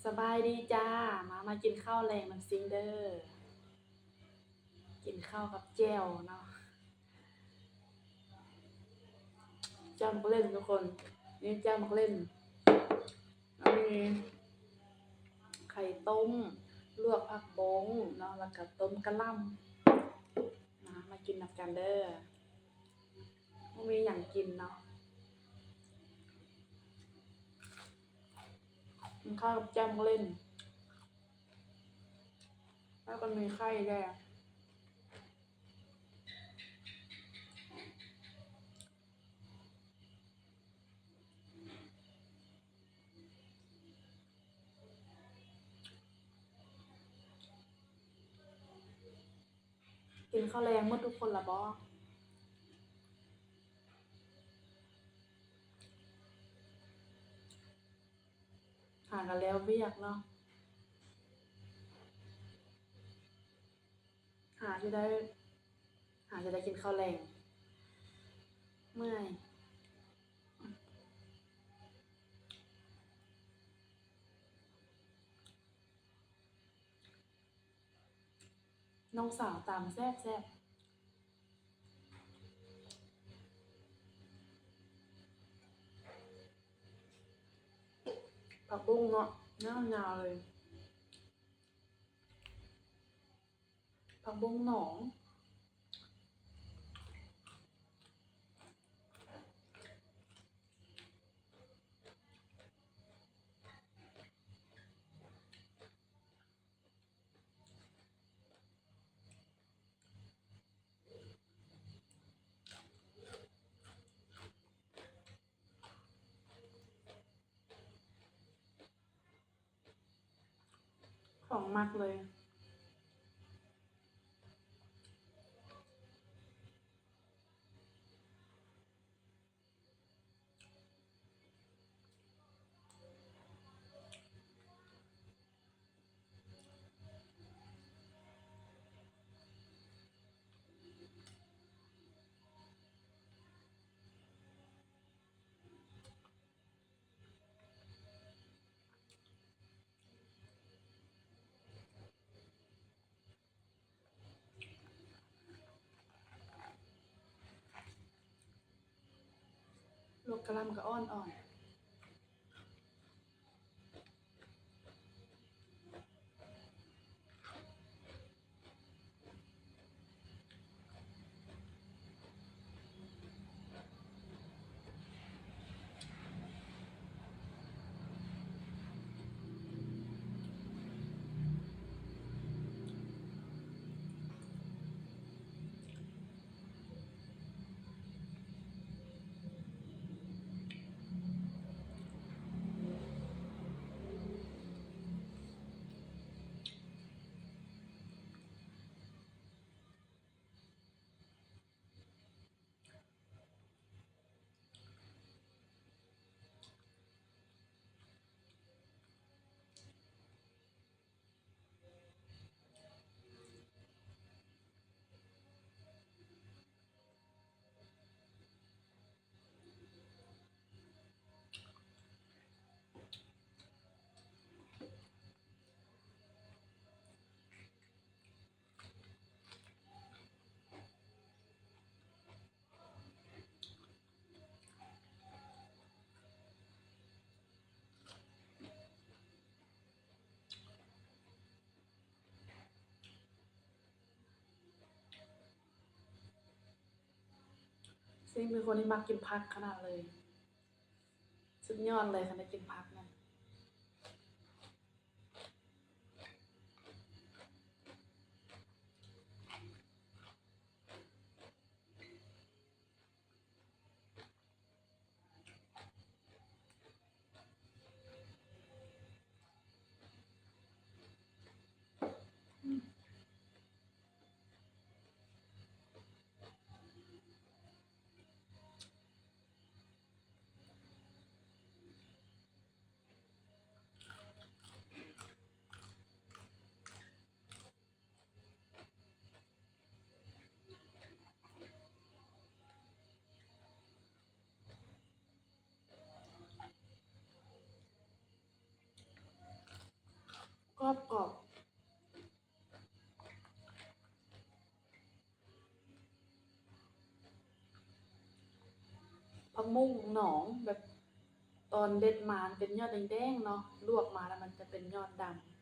สบายดีจ้ามากินข้าวแรงมันซิงเดอร์กินข้าวกับแจ่วเนาะแจ่วมักเล่นทุกคนนี่แจ่วมักเล่นแล้วมีไข่ต้มลวกผักบงเนาะแล้วก็ต้มกะหล่ำมากินนับกันเด้อมีอย่างกินเนาะกินข้าวกับแจ่วมักเล่นแล้วก็มีไข่แดงกินข้าวแรงเมื่อทุกคนละบอหากันแล้วเวียกเนาะหาจะได้หาจะได้กินข้าวแรงเมื่อยน้องสาวตามแซ่บแซ่บผักบุ้งเนาะยาวๆเลยผักบุ้งหนอง ของมักเลยลวกกะหล่ำก็อ่อนซึ่งเป็นคนที่มักกินผักขนาดเลยสุดยอดเลยค่ะได้กินผักนั่น กรอบผักมุ้งหนองแบบตอนเด็ดมามันเป็นยอดแดงๆเนาะลวกมาแล้วมันจะเป็นยอดดำ